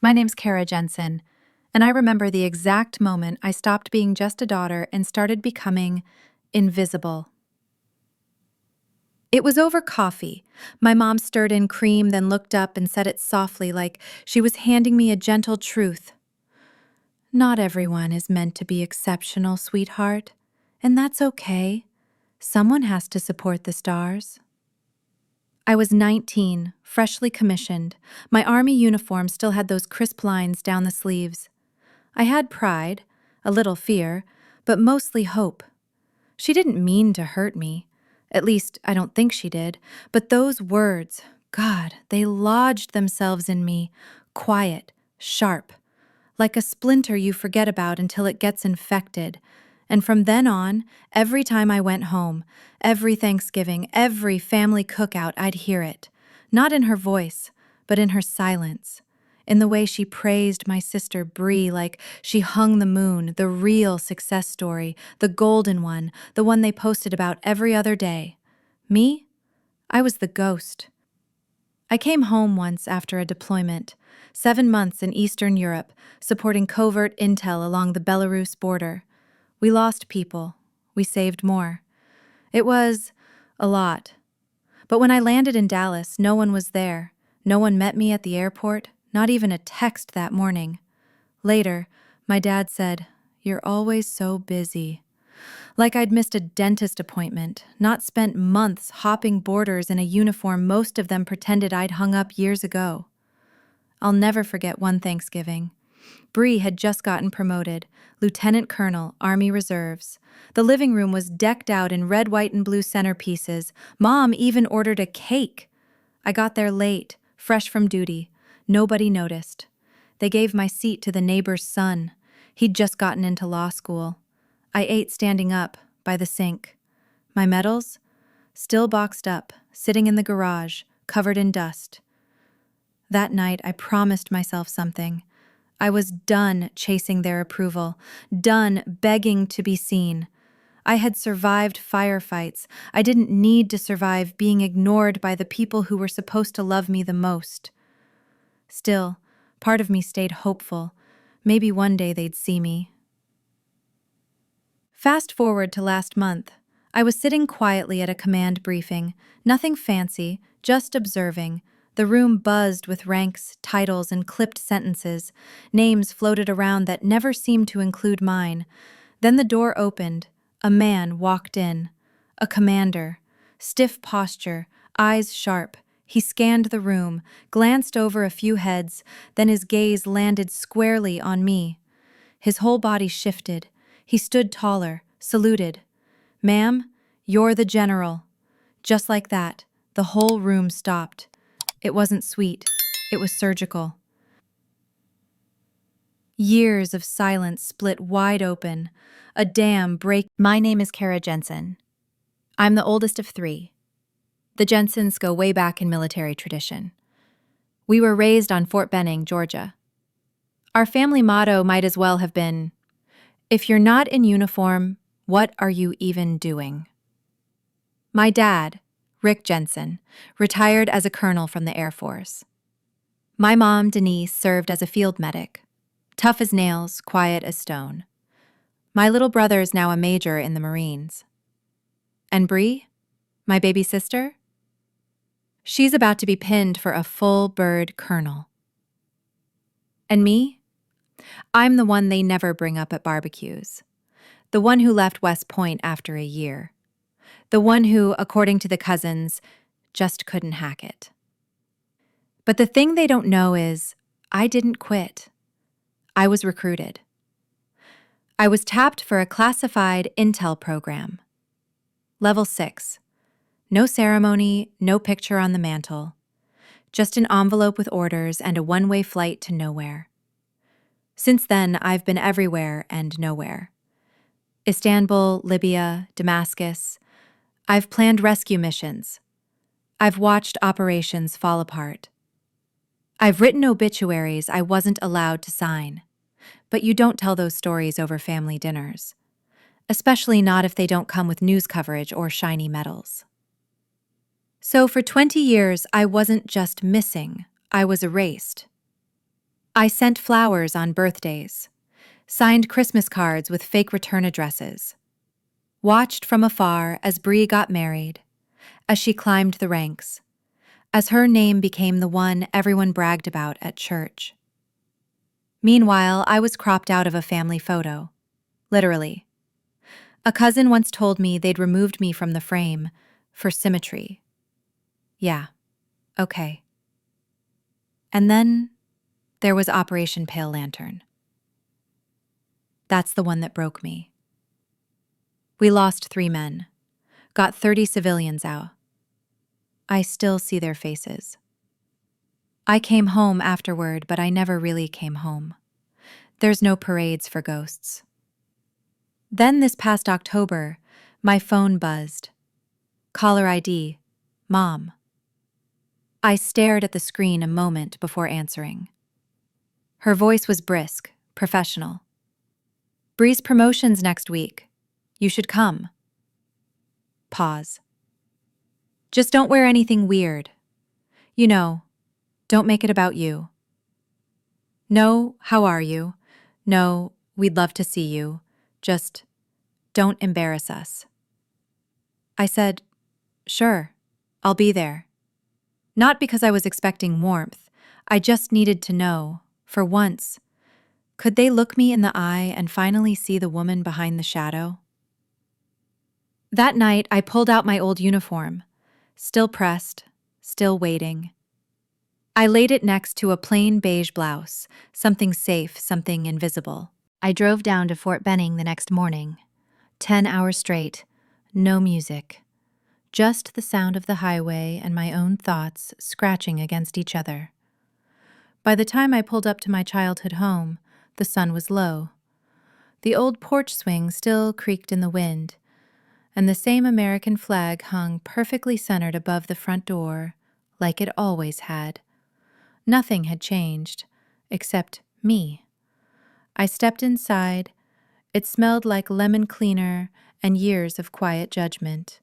My name's Kara Jensen, and I remember the exact moment I stopped being just a daughter and started becoming invisible. It was over coffee. My mom stirred in cream, then looked up and said it softly, like she was handing me a gentle truth. Not everyone is meant to be exceptional, sweetheart, and that's okay. Someone has to support the stars. I was 19, freshly commissioned. My army uniform still had those crisp lines down the sleeves. I had pride, a little fear, but mostly hope. She didn't mean to hurt me. At least, I don't think she did. But those words, God, they lodged themselves in me, quiet, sharp, like a splinter you forget about until it gets infected. And from then on, every time I went home, every Thanksgiving, every family cookout, I'd hear it. Not in her voice, but in her silence. In the way she praised my sister Bree like she hung the moon, the real success story, the golden one, the one they posted about every other day. Me? I was the ghost. I came home once after a deployment, 7 months in Eastern Europe, supporting covert intel along the Belarus border. We lost people. We saved more. It was a lot. But when I landed in Dallas, no one was there. No one met me at the airport, not even a text that morning. Later, my dad said, "You're always so busy." Like I'd missed a dentist appointment, not spent months hopping borders in a uniform most of them pretended I'd hung up years ago. I'll never forget one Thanksgiving. Bree had just gotten promoted, Lieutenant Colonel, Army Reserves. The living room was decked out in red, white, and blue centerpieces. Mom even ordered a cake. I got there late, fresh from duty. Nobody noticed. They gave my seat to the neighbor's son. He'd just gotten into law school. I ate standing up, by the sink. My medals? Still boxed up, sitting in the garage, covered in dust. That night, I promised myself something. I was done chasing their approval, done begging to be seen. I had survived firefights. I didn't need to survive being ignored by the people who were supposed to love me the most. Still, part of me stayed hopeful. Maybe one day they'd see me. Fast forward to last month. I was sitting quietly at a command briefing, nothing fancy, just observing. The room buzzed with ranks, titles, and clipped sentences. Names floated around that never seemed to include mine. Then the door opened. A man walked in. A commander. Stiff posture, eyes sharp. He scanned the room, glanced over a few heads, then his gaze landed squarely on me. His whole body shifted. He stood taller, saluted. "Ma'am, you're the general." Just like that, the whole room stopped. It wasn't sweet. It was surgical. Years of silence split wide open. A dam break. My name is Kara Jensen. I'm the oldest of 3. The Jensens go way back in military tradition. We were raised on Fort Benning, Georgia. Our family motto might as well have been, "If you're not in uniform, what are you even doing?" My dad, Rick Jensen, retired as a colonel from the Air Force. My mom, Denise, served as a field medic. Tough as nails, quiet as stone. My little brother is now a major in the Marines. And Bree, my baby sister? She's about to be pinned for a full bird colonel. And me? I'm the one they never bring up at barbecues. The one who left West Point after a year. The one who, according to the cousins, just couldn't hack it. But the thing they don't know is, I didn't quit. I was recruited. I was tapped for a classified intel program. Level 6. No ceremony, no picture on the mantle. Just an envelope with orders and a one-way flight to nowhere. Since then, I've been everywhere and nowhere. Istanbul, Libya, Damascus. I've planned rescue missions. I've watched operations fall apart. I've written obituaries I wasn't allowed to sign. But you don't tell those stories over family dinners. Especially not if they don't come with news coverage or shiny medals. So for 20 years, I wasn't just missing, I was erased. I sent flowers on birthdays, signed Christmas cards with fake return addresses, watched from afar as Bree got married, as she climbed the ranks, as her name became the one everyone bragged about at church. Meanwhile, I was cropped out of a family photo. Literally. A cousin once told me they'd removed me from the frame for symmetry. Yeah, okay. And then there was Operation Pale Lantern. That's the one that broke me. We lost 3 men, got 30 civilians out. I still see their faces. I came home afterward, but I never really came home. There's no parades for ghosts. Then this past October, my phone buzzed. Caller ID, Mom. I stared at the screen a moment before answering. Her voice was brisk, professional. Bree's promotion's next week. You should come. Pause. Just don't wear anything weird. You know, don't make it about you. No, how are you? No, we'd love to see you. Just don't embarrass us. I said, sure, I'll be there. Not because I was expecting warmth. I just needed to know, for once, could they look me in the eye and finally see the woman behind the shadow? That night, I pulled out my old uniform, still pressed, still waiting. I laid it next to a plain beige blouse, something safe, something invisible. I drove down to Fort Benning the next morning. 10 hours straight, no music. Just the sound of the highway and my own thoughts scratching against each other. By the time I pulled up to my childhood home, the sun was low. The old porch swing still creaked in the wind, and the same American flag hung perfectly centered above the front door, like it always had. Nothing had changed, except me. I stepped inside. It smelled like lemon cleaner and years of quiet judgment.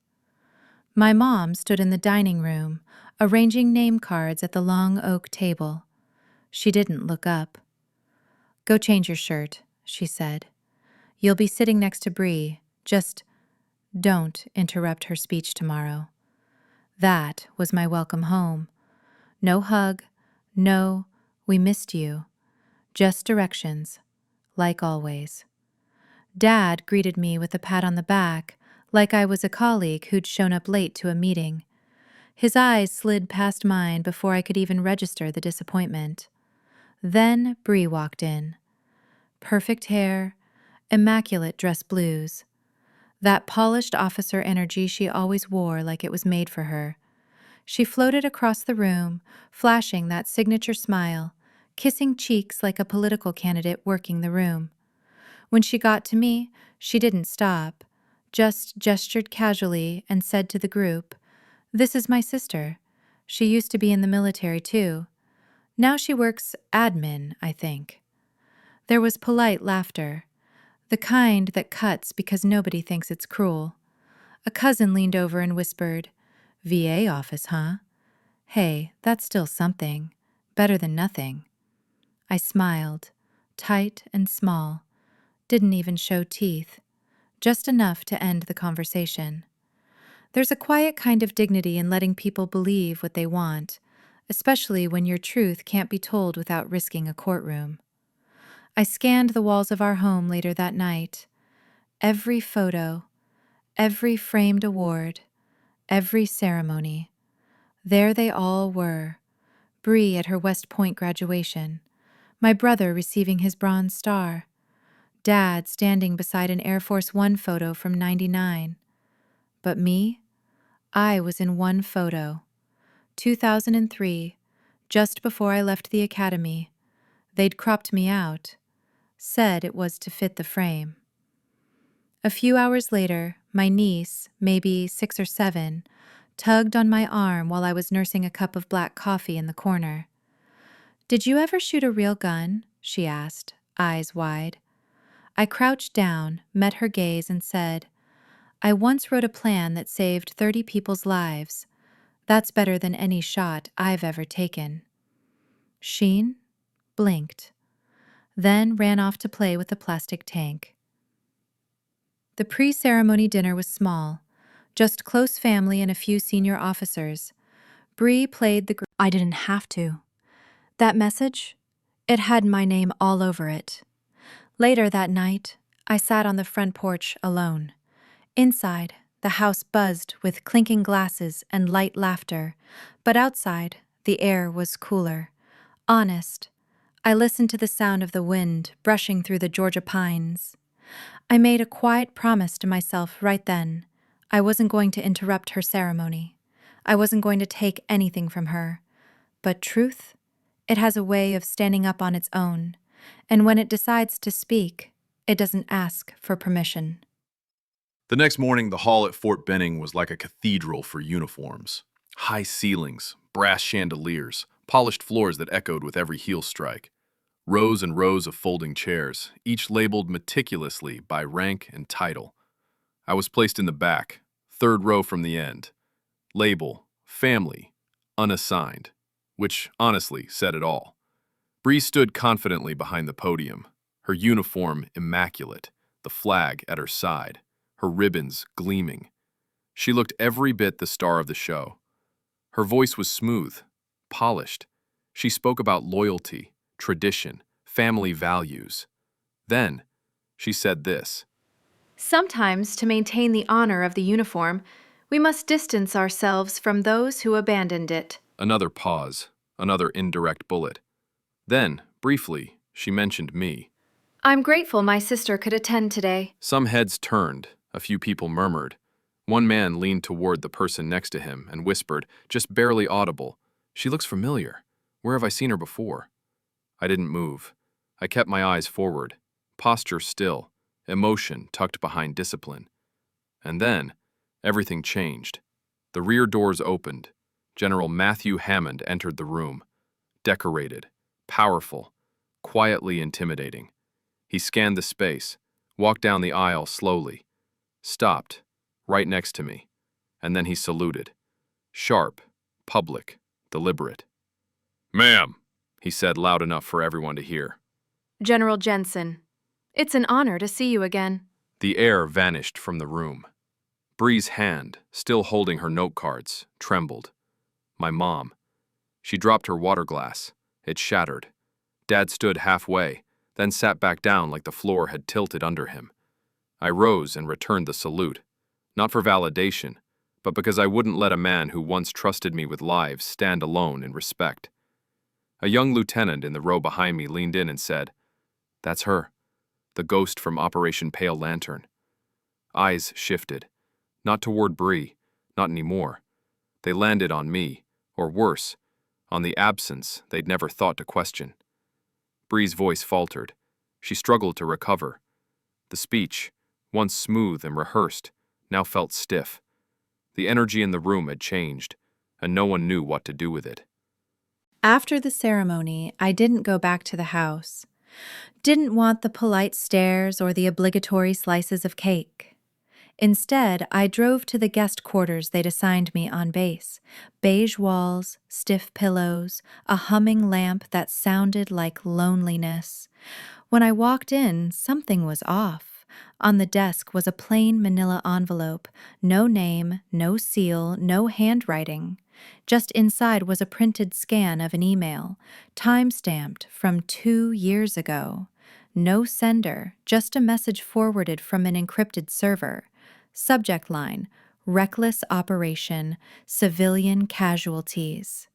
My mom stood in the dining room, arranging name cards at the long oak table. She didn't look up. Go change your shirt, she said. You'll be sitting next to Bree. Just don't interrupt her speech tomorrow. That was my welcome home. No hug, no, we missed you. Just directions, like always. Dad greeted me with a pat on the back, like I was a colleague who'd shown up late to a meeting. His eyes slid past mine before I could even register the disappointment. Then Bree walked in. Perfect hair, immaculate dress blues. That polished officer energy she always wore like it was made for her. She floated across the room, flashing that signature smile, kissing cheeks like a political candidate working the room. When she got to me, she didn't stop, just gestured casually and said to the group, "This is my sister. She used to be in the military too. Now she works admin, I think." There was polite laughter, the kind that cuts because nobody thinks it's cruel. A cousin leaned over and whispered, "VA office, huh? Hey, that's still something. Better than nothing." I smiled, tight and small. Didn't even show teeth. Just enough to end the conversation. There's a quiet kind of dignity in letting people believe what they want, especially when your truth can't be told without risking a courtroom. I scanned the walls of our home later that night. Every photo, every framed award, every ceremony. There they all were. Bree at her West Point graduation, my brother receiving his Bronze Star, Dad standing beside an Air Force One photo from '99. But me? I was in one photo. 2003, just before I left the academy. They'd cropped me out, said it was to fit the frame. A few hours later, my niece, maybe 6 or 7, tugged on my arm while I was nursing a cup of black coffee in the corner. "Did you ever shoot a real gun?" she asked, eyes wide. I crouched down, met her gaze, and said, "I once wrote a plan that saved 30 people's lives. That's better than any shot I've ever taken." Sheen? blinked, then ran off to play with the plastic tank. The pre-ceremony dinner was small, just close family and a few senior officers. Bree played the... I didn't have to. That message? It had my name all over it. Later that night, I sat on the front porch alone. Inside, the house buzzed with clinking glasses and light laughter, but outside, the air was cooler. Honest. I listened to the sound of the wind brushing through the Georgia pines. I made a quiet promise to myself right then. I wasn't going to interrupt her ceremony. I wasn't going to take anything from her. But truth? It has a way of standing up on its own, and when it decides to speak, it doesn't ask for permission. The next morning, the hall at Fort Benning was like a cathedral for uniforms. High ceilings, brass chandeliers, polished floors that echoed with every heel strike. Rows and rows of folding chairs, each labeled meticulously by rank and title. I was placed in the back, third row from the end. Label, family, unassigned, which honestly said it all. Bree stood confidently behind the podium, her uniform immaculate, the flag at her side, her ribbons gleaming. She looked every bit the star of the show. Her voice was smooth, polished. She spoke about loyalty, tradition, family values. Then, she said this. Sometimes, to maintain the honor of the uniform, we must distance ourselves from those who abandoned it. Another pause, another indirect bullet. Then, briefly, she mentioned me. I'm grateful my sister could attend today. Some heads turned, a few people murmured. One man leaned toward the person next to him and whispered, just barely audible, "She looks familiar. Where have I seen her before?" I didn't move. I kept my eyes forward, posture still, emotion tucked behind discipline. And then, everything changed. The rear doors opened. General Matthew Hammond entered the room. Decorated, powerful, quietly intimidating. He scanned the space, walked down the aisle slowly, stopped, right next to me, and then he saluted. Sharp, public, deliberate. "Ma'am," he said loud enough for everyone to hear. General Jensen, it's an honor to see you again. The air vanished from the room. Bree's hand, still holding her note cards, trembled. My mom. She dropped her water glass. It shattered. Dad stood halfway, then sat back down like the floor had tilted under him. I rose and returned the salute, not for validation, but because I wouldn't let a man who once trusted me with lives stand alone in respect. A young lieutenant in the row behind me leaned in and said, "That's her, the ghost from Operation Pale Lantern." Eyes shifted, not toward Bree, not anymore. They landed on me, or worse, on the absence they'd never thought to question. Bree's voice faltered. She struggled to recover. The speech, once smooth and rehearsed, now felt stiff. The energy in the room had changed, and no one knew what to do with it. After the ceremony, I didn't go back to the house. Didn't want the polite stares or the obligatory slices of cake. Instead, I drove to the guest quarters they'd assigned me on base. Beige walls, stiff pillows, a humming lamp that sounded like loneliness. When I walked in, something was off. On the desk was a plain manila envelope, no name, no seal, no handwriting. Just inside was a printed scan of an email, time-stamped from 2 years ago. No sender, just a message forwarded from an encrypted server. Subject line, reckless operation, civilian casualties.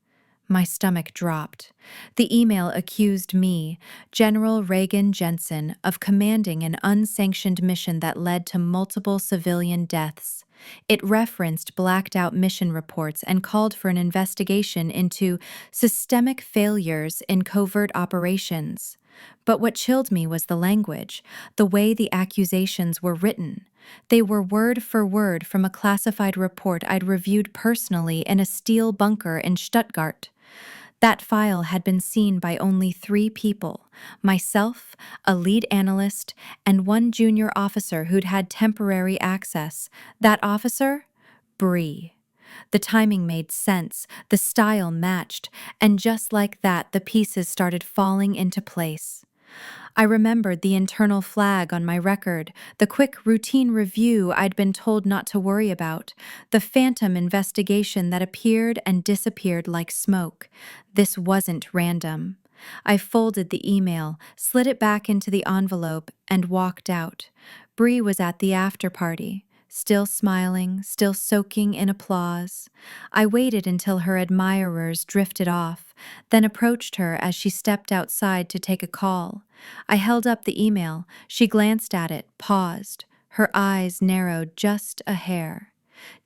My stomach dropped. The email accused me, General Colleen Jensen, of commanding an unsanctioned mission that led to multiple civilian deaths. It referenced blacked-out mission reports and called for an investigation into systemic failures in covert operations. But what chilled me was the language, the way the accusations were written. They were word for word from a classified report I'd reviewed personally in a steel bunker in Stuttgart. That file had been seen by only 3 people, myself, a lead analyst, and one junior officer who'd had temporary access. That officer? Bree. The timing made sense, the style matched, and just like that, the pieces started falling into place. I remembered the internal flag on my record, the quick routine review I'd been told not to worry about, the phantom investigation that appeared and disappeared like smoke. This wasn't random. I folded the email, slid it back into the envelope, and walked out. Bree was at the after party, still smiling, still soaking in applause. I waited until her admirers drifted off, then approached her as she stepped outside to take a call. I held up the email. She glanced at it, paused. Her eyes narrowed just a hair.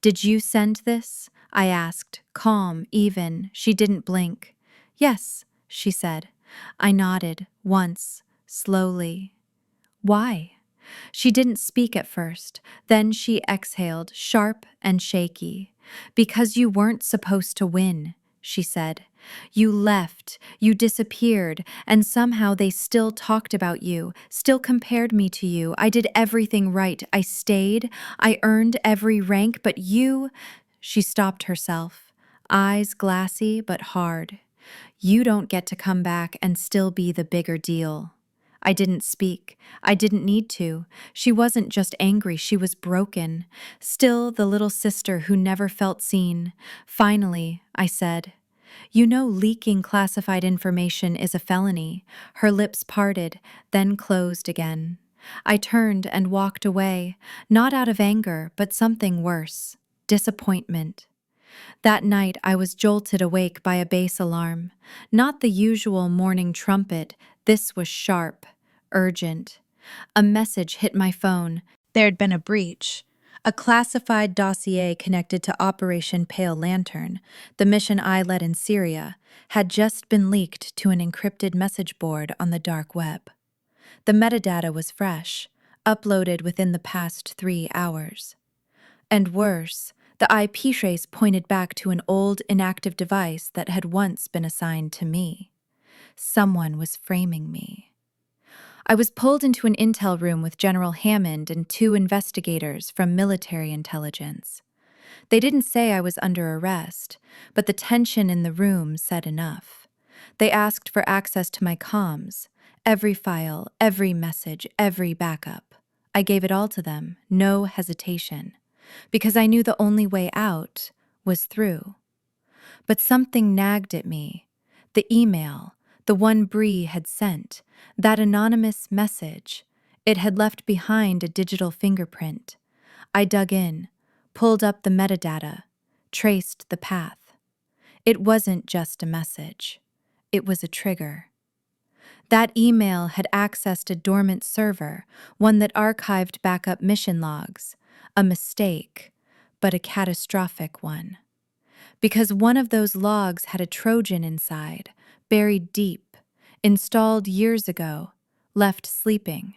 "Did you send this?" I asked, calm, even. She didn't blink. "Yes," she said. I nodded, once, slowly. "Why?" She didn't speak at first. Then she exhaled, sharp and shaky. "Because you weren't supposed to win," she said. "You left, you disappeared, and somehow they still talked about you, still compared me to you. I did everything right. I stayed, I earned every rank, but you—" She stopped herself, eyes glassy but hard. "You don't get to come back and still be the bigger deal." I didn't speak. I didn't need to. She wasn't just angry, she was broken. Still the little sister who never felt seen. Finally, I said, "You know leaking classified information is a felony." Her lips parted, then closed again. I turned and walked away, not out of anger, but something worse. Disappointment. That night I was jolted awake by a bass alarm. Not the usual morning trumpet. This was sharp, urgent. A message hit my phone. There had been a breach. A classified dossier connected to Operation Pale Lantern, the mission I led in Syria, had just been leaked to an encrypted message board on the dark web. The metadata was fresh, uploaded within the past 3 hours. And worse, the IP trace pointed back to an old, inactive device that had once been assigned to me. Someone was framing me. I was pulled into an intel room with General Hammond and 2 investigators from military intelligence. They didn't say I was under arrest, but the tension in the room said enough. They asked for access to my comms, every file, every message, every backup. I gave it all to them, no hesitation, because I knew the only way out was through. But something nagged at me. The email, the one Bree had sent, that anonymous message, it had left behind a digital fingerprint. I dug in, pulled up the metadata, traced the path. It wasn't just a message. It was a trigger. That email had accessed a dormant server, one that archived backup mission logs. A mistake, but a catastrophic one. Because one of those logs had a Trojan inside, buried deep, installed years ago, left sleeping.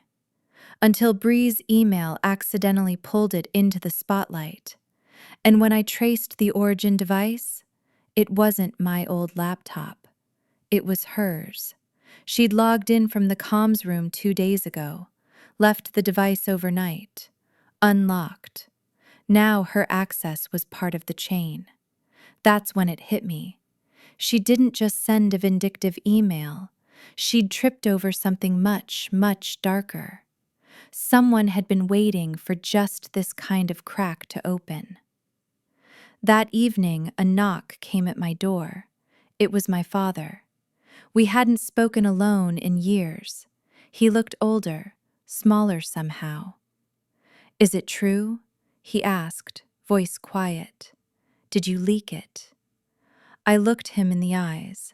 Until Bree's email accidentally pulled it into the spotlight. And when I traced the origin device, it wasn't my old laptop. It was hers. She'd logged in from the comms room 2 days ago, left the device overnight, unlocked. Now her access was part of the chain. That's when it hit me. She didn't just send a vindictive email. She'd tripped over something much, much darker. Someone had been waiting for just this kind of crack to open. That evening, a knock came at my door. It was my father. We hadn't spoken alone in years. He looked older, smaller somehow. "Is it true?" he asked, voice quiet. "Did you leak it?" I looked him in the eyes.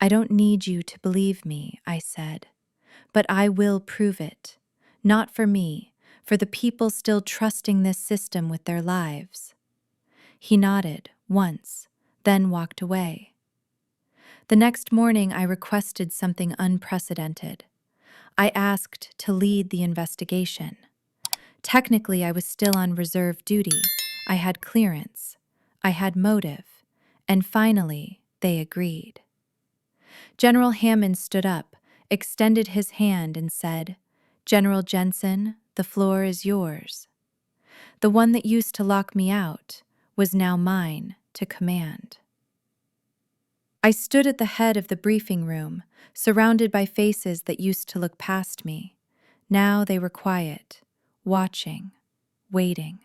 "I don't need you to believe me," I said, "but I will prove it. Not for me, for the people still trusting this system with their lives." He nodded once, then walked away. The next morning I requested something unprecedented. I asked to lead the investigation. Technically, I was still on reserve duty. I had clearance. I had motive. And finally, they agreed. General Hammond stood up, extended his hand, and said, "General Jensen, the floor is yours." The one that used to lock me out, was now mine to command. I stood at the head of the briefing room, surrounded by faces that used to look past me. Now they were quiet, watching, waiting.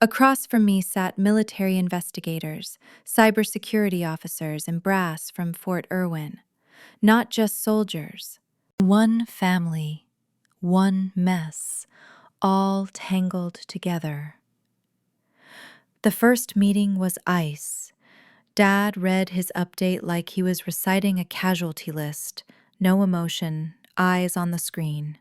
Across from me sat military investigators, cybersecurity officers, and brass from Fort Irwin. Not just soldiers. One family, one mess, all tangled together. The first meeting was ice. Dad read his update like he was reciting a casualty list. No emotion, eyes on the screen.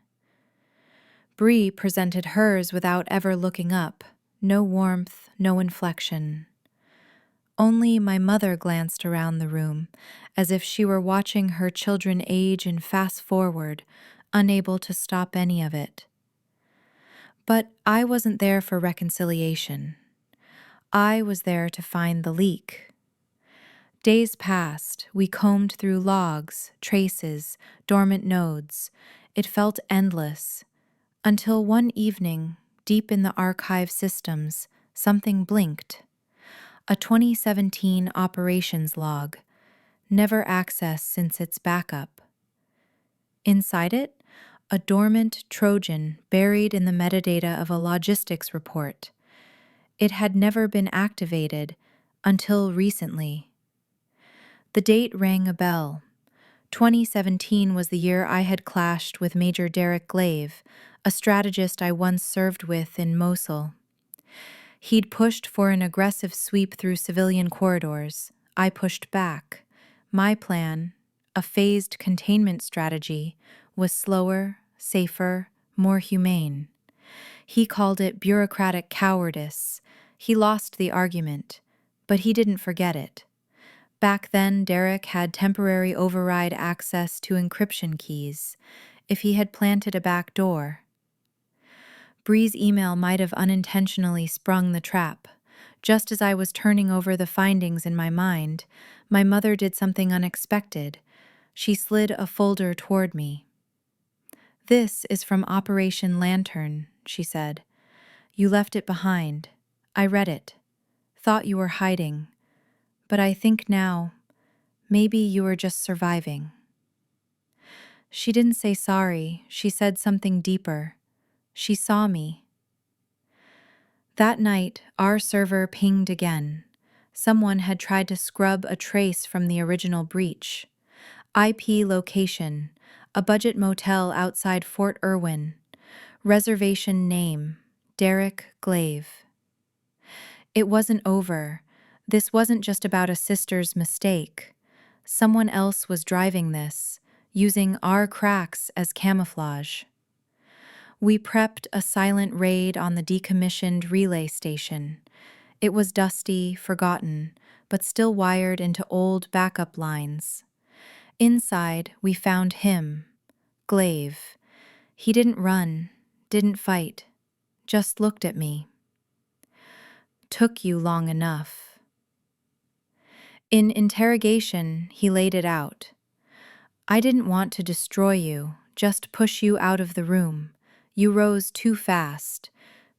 Bree presented hers without ever looking up. No warmth, no inflection. Only my mother glanced around the room, as if she were watching her children age and fast forward, unable to stop any of it. But I wasn't there for reconciliation. I was there to find the leak. Days passed, we combed through logs, traces, dormant nodes. It felt endless, until one evening, deep in the archive systems, something blinked. A 2017 operations log, never accessed since its backup. Inside it, a dormant Trojan buried in the metadata of a logistics report. It had never been activated until recently. The date rang a bell. 2017 was the year I had clashed with Major Derek Glaive, a strategist I once served with in Mosul. He'd pushed for an aggressive sweep through civilian corridors. I pushed back. My plan, a phased containment strategy, was slower, safer, more humane. He called it bureaucratic cowardice. He lost the argument, but he didn't forget it. Back then, Derek had temporary override access to encryption keys if he had planted a back door. Bree's email might have unintentionally sprung the trap. Just as I was turning over the findings in my mind, my mother did something unexpected. She slid a folder toward me. "This is from Operation Lantern," she said. "You left it behind. I read it. Thought you were hiding. But I think now, maybe you were just surviving." She didn't say sorry. She said something deeper. She saw me. That night, our server pinged again. Someone had tried to scrub a trace from the original breach. IP location, a budget motel outside Fort Irwin. Reservation name, Derek Glaive. It wasn't over. This wasn't just about a sister's mistake. Someone else was driving this, using our cracks as camouflage. We prepped a silent raid on the decommissioned relay station. It was dusty, forgotten, but still wired into old backup lines. Inside, we found him, Glaive. He didn't run, didn't fight, just looked at me. "Took you long enough." In interrogation, he laid it out. "I didn't want to destroy you, just push you out of the room. You rose too fast.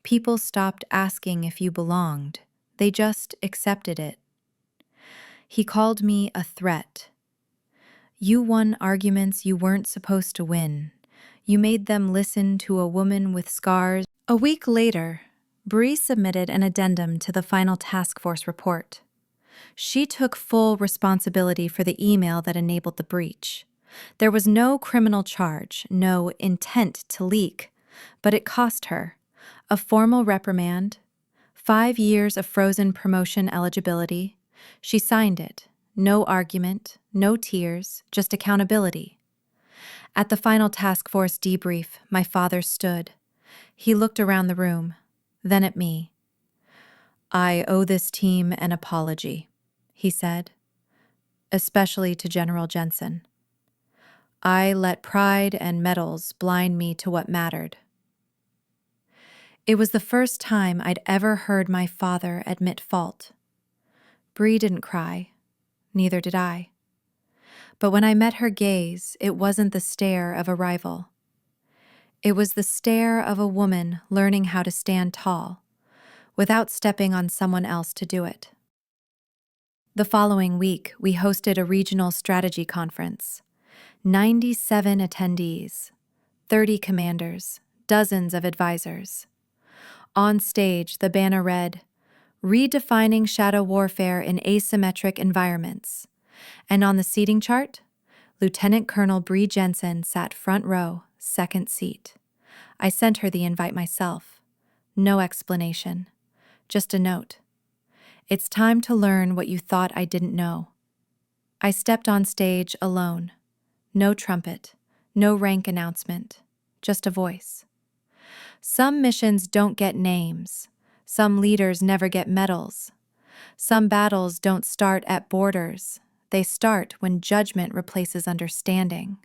People stopped asking if you belonged. They just accepted it." He called me a threat. "You won arguments you weren't supposed to win. You made them listen to a woman with scars." A week later, Bree submitted an addendum to the final task force report. She took full responsibility for the email that enabled the breach. There was no criminal charge, no intent to leak, but it cost her a formal reprimand, 5 years of frozen promotion eligibility. She signed it. No argument, no tears, just accountability. At the final task force debrief, my father stood. He looked around the room, then at me. "I owe this team an apology," he said, "especially to General Jensen. I let pride and medals blind me to what mattered." It was the first time I'd ever heard my father admit fault. Bree didn't cry. Neither did I. But when I met her gaze, it wasn't the stare of a rival. It was the stare of a woman learning how to stand tall. without stepping on someone else to do it. The following week, we hosted a regional strategy conference. 97 attendees, 30 commanders, dozens of advisors. On stage, the banner read, Redefining Shadow Warfare in Asymmetric Environments. And on the seating chart, Lieutenant Colonel Bree Jensen sat front row, second seat. I sent her the invite myself. No explanation, just a note. It's time to learn what you thought I didn't know. I stepped on stage alone. No trumpet, no rank announcement, just a voice. Some missions don't get names. Some leaders never get medals. Some battles don't start at borders. They start when judgment replaces understanding.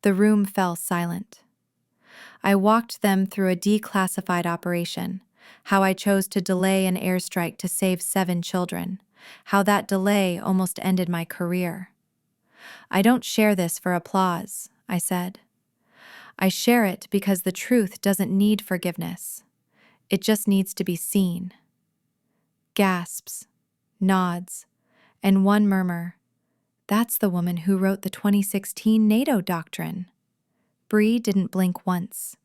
The room fell silent. I walked them through a declassified operation, how I chose to delay an airstrike to save 7 children, how that delay almost ended my career. I don't share this for applause, I said. I share it because the truth doesn't need forgiveness. It just needs to be seen. Gasps, nods, and one murmur. That's the woman who wrote the 2016 NATO doctrine. Bree didn't blink once.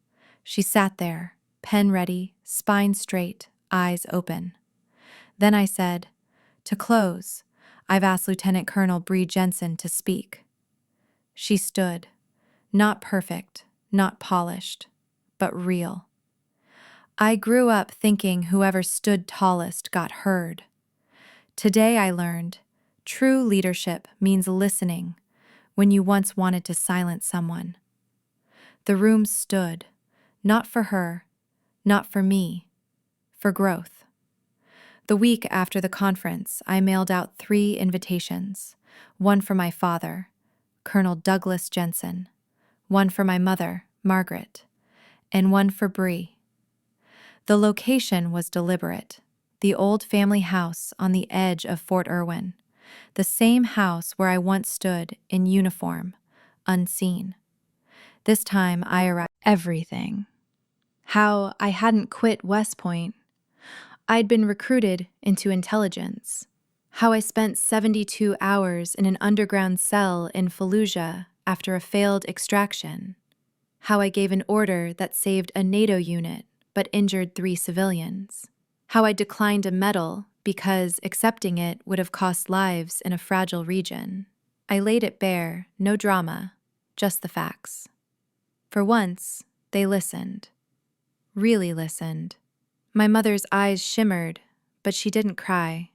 She sat there, pen ready, spine straight, eyes open. Then I said, to close, I've asked Lieutenant Colonel Bree Jensen to speak. She stood, not perfect, not polished, but real. I grew up thinking whoever stood tallest got heard. Today I learned, true leadership means listening when you once wanted to silence someone. The room stood, not for her, not for me, for growth. The week after the conference, I mailed out 3 invitations, one for my father, Colonel Douglas Jensen, one for my mother, Margaret, and one for Bree. The location was deliberate, the old family house on the edge of Fort Irwin, the same house where I once stood in uniform, unseen. This time I arrived everything. How I hadn't quit West Point. I'd been recruited into intelligence. How I spent 72 hours in an underground cell in Fallujah after a failed extraction. How I gave an order that saved a NATO unit but injured 3 civilians. How I declined a medal because accepting it would have cost lives in a fragile region. I laid it bare, no drama, just the facts. For once, they listened. Really listened. My mother's eyes shimmered, but she didn't cry.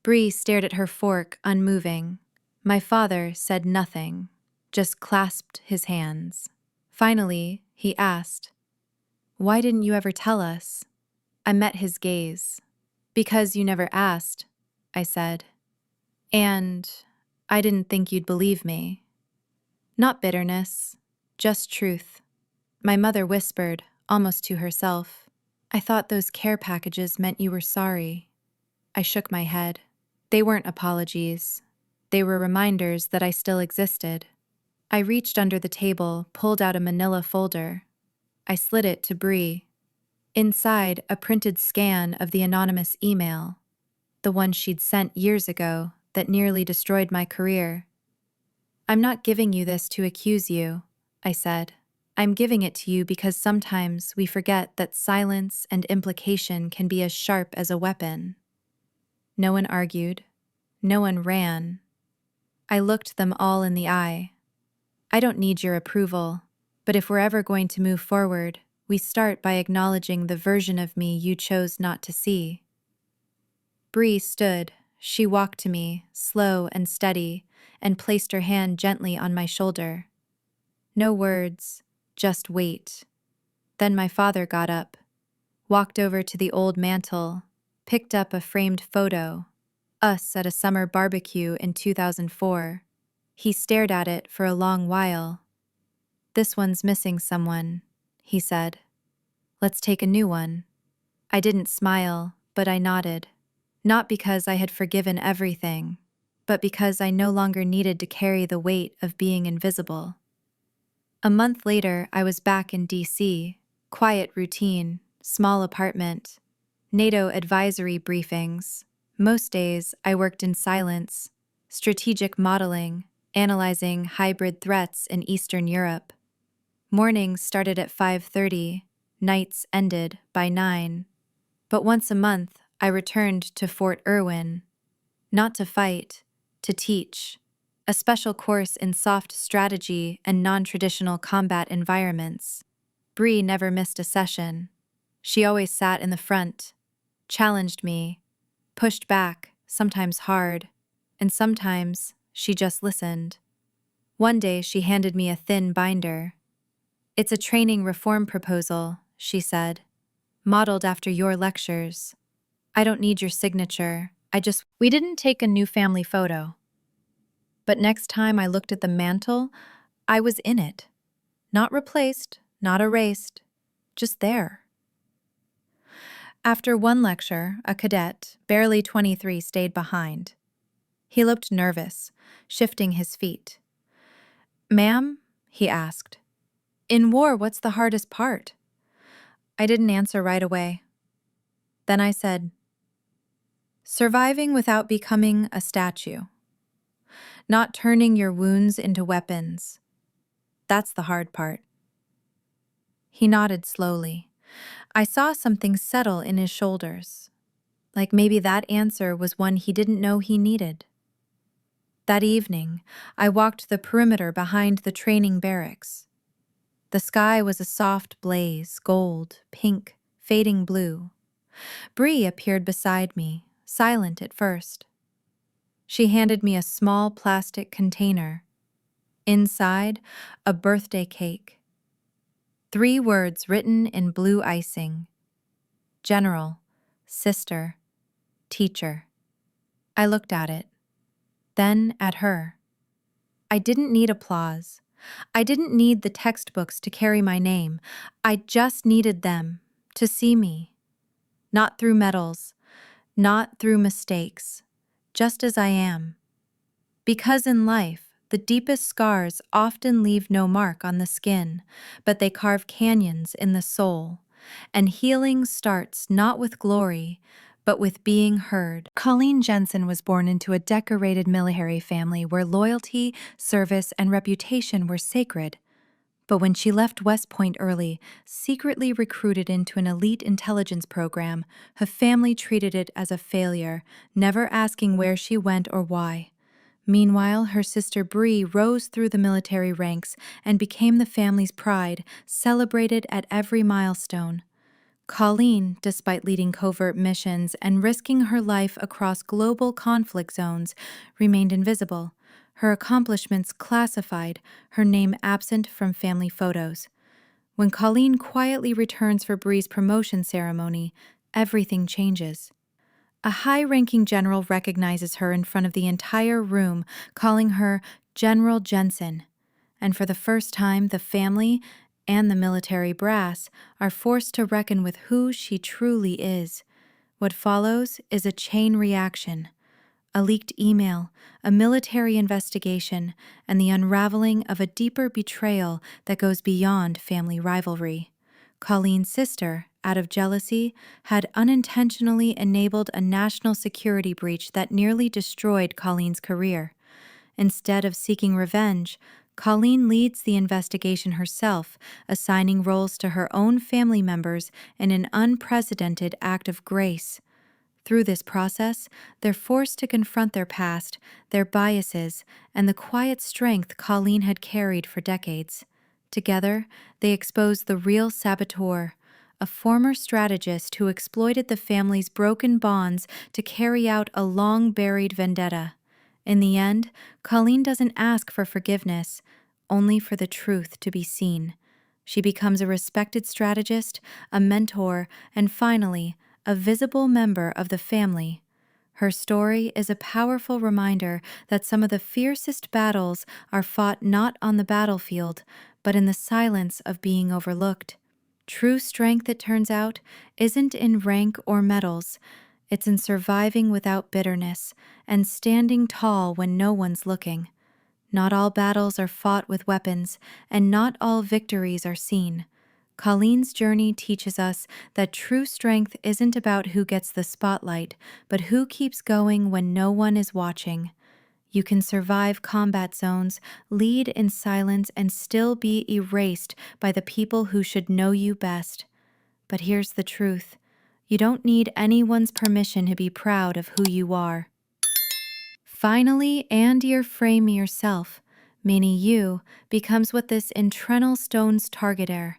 Bree stared at her fork, unmoving. My father said nothing, just clasped his hands. Finally, he asked, "Why didn't you ever tell us?" I met his gaze. "Because you never asked," I said. "And I didn't think you'd believe me." Not bitterness, just truth. My mother whispered, almost to herself, "I thought those care packages meant you were sorry." I shook my head. They weren't apologies. They were reminders that I still existed. I reached under the table, pulled out a manila folder. I slid it to Bree. Inside, a printed scan of the anonymous email, the one she'd sent years ago that nearly destroyed my career. "I'm not giving you this to accuse you," I said. "I'm giving it to you because sometimes we forget that silence and implication can be as sharp as a weapon." No one argued. No one ran. I looked them all in the eye. "I don't need your approval, but if we're ever going to move forward, we start by acknowledging the version of me you chose not to see." Bree stood. She walked to me, slow and steady, and placed her hand gently on my shoulder. No words, just weight. Then my father got up, walked over to the old mantel, picked up a framed photo, us at a summer barbecue in 2004. He stared at it for a long while. "This one's missing someone," he said. "Let's take a new one." I didn't smile, but I nodded. Not because I had forgiven everything, but because I no longer needed to carry the weight of being invisible. A month later, I was back in D.C., quiet routine, small apartment, NATO advisory briefings. Most days, I worked in silence, strategic modeling, analyzing hybrid threats in Eastern Europe. Mornings started at 5:30, nights ended by 9. But once a month, I returned to Fort Irwin, not to fight, to teach, a special course in soft strategy and non-traditional combat environments. Bree never missed a session. She always sat in the front, challenged me, pushed back, sometimes hard, and sometimes she just listened. One day she handed me a thin binder. "It's a training reform proposal," she said, "modeled after your lectures. I don't need your signature. We didn't take a new family photo. But next time I looked at the mantle, I was in it. Not replaced, not erased, just there." After one lecture, a cadet, barely 23, stayed behind. He looked nervous, shifting his feet. "Ma'am," he asked, "in war, what's the hardest part?" I didn't answer right away. Then I said, "Surviving without becoming a statue. Not turning your wounds into weapons. That's the hard part." He nodded slowly. I saw something settle in his shoulders, like maybe that answer was one he didn't know he needed. That evening, I walked the perimeter behind the training barracks. The sky was a soft blaze, gold, pink, fading blue. Bree appeared beside me, silent at first. She handed me a small plastic container. Inside, a birthday cake. 3 words written in blue icing: General, Sister, Teacher. I looked at it, then at her. I didn't need applause. I didn't need the textbooks to carry my name. I just needed them to see me. Not through medals, not through mistakes, just as I am. Because in life, the deepest scars often leave no mark on the skin, but they carve canyons in the soul. And healing starts not with glory, but with being heard. Colleen Jensen was born into a decorated military family where loyalty, service, and reputation were sacred. But when she left West Point early, secretly recruited into an elite intelligence program, her family treated it as a failure, never asking where she went or why. Meanwhile, her sister Bree rose through the military ranks and became the family's pride, celebrated at every milestone. Colleen, despite leading covert missions and risking her life across global conflict zones, remained invisible, her accomplishments classified, her name absent from family photos. When Colleen quietly returns for Bree's promotion ceremony, everything changes. A high-ranking general recognizes her in front of the entire room, calling her General Jensen. And for the first time, the family and the military brass are forced to reckon with who she truly is. What follows is a chain reaction. A leaked email, a military investigation, and the unraveling of a deeper betrayal that goes beyond family rivalry. Colleen's sister, out of jealousy, had unintentionally enabled a national security breach that nearly destroyed Colleen's career. Instead of seeking revenge, Colleen leads the investigation herself, assigning roles to her own family members in an unprecedented act of grace. Through this process, they're forced to confront their past, their biases, and the quiet strength Colleen had carried for decades. Together, they expose the real saboteur, a former strategist who exploited the family's broken bonds to carry out a long-buried vendetta. In the end, Colleen doesn't ask for forgiveness, only for the truth to be seen. She becomes a respected strategist, a mentor, and finally, a visible member of the family. Her story is a powerful reminder that some of the fiercest battles are fought not on the battlefield, but in the silence of being overlooked. True strength, it turns out, isn't in rank or medals. It's in surviving without bitterness and standing tall when no one's looking. Not all battles are fought with weapons, and not all victories are seen. Colleen's journey teaches us that true strength isn't about who gets the spotlight, but who keeps going when no one is watching. You can survive combat zones, lead in silence, and still be erased by the people who should know you best. But here's the truth. You don't need anyone's permission to be proud of who you are. Finally, and your frame yourself, meaning you, becomes what this internal stone's target are.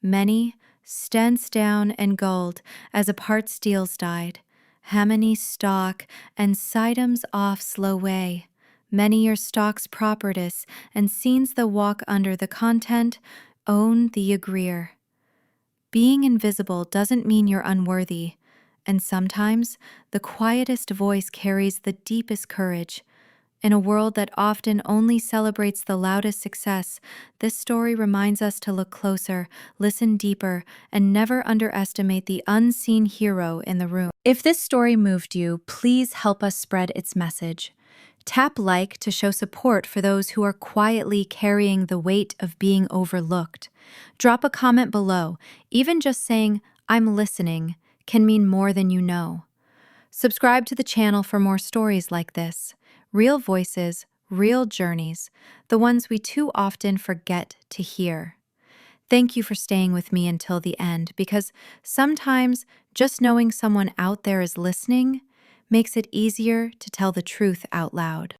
Many, stents down and gold, as apart steels died. Hamany stock, and sidems off slow way. Many your stock's properties, and scenes the walk under the content, own the agreeer. Being invisible doesn't mean you're unworthy, and sometimes the quietest voice carries the deepest courage. In a world that often only celebrates the loudest success, this story reminds us to look closer, listen deeper, and never underestimate the unseen hero in the room. If this story moved you, please help us spread its message. Tap like to show support for those who are quietly carrying the weight of being overlooked. Drop a comment below. Even just saying, "I'm listening," can mean more than you know. Subscribe to the channel for more stories like this. Real voices, real journeys, the ones we too often forget to hear. Thank you for staying with me until the end, because sometimes just knowing someone out there is listening makes it easier to tell the truth out loud.